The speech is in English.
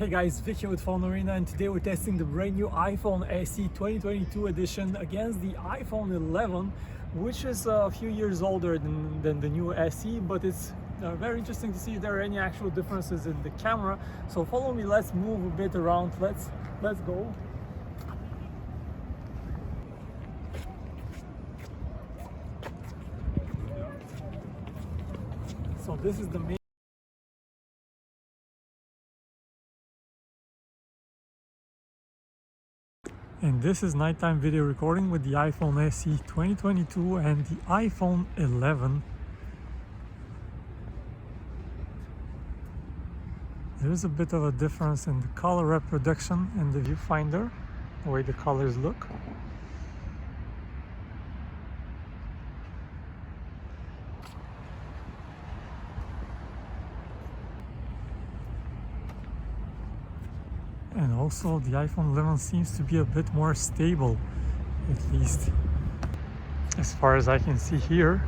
Hey guys, Vic here with PhoneArena, and today we're testing the brand new iPhone SE 2022 edition against the iPhone 11, which is a few years older than the new SE, but it's very interesting to see if there are any actual differences in the camera. So follow me, let's move a bit around, let's go. So this is the main. And this is nighttime video recording with the iPhone SE 2022 and the iPhone 11. There is a bit of a difference in the color reproduction and the viewfinder, the way the colors look. And also the iPhone 11 seems to be a bit more stable, at least as far as I can see here.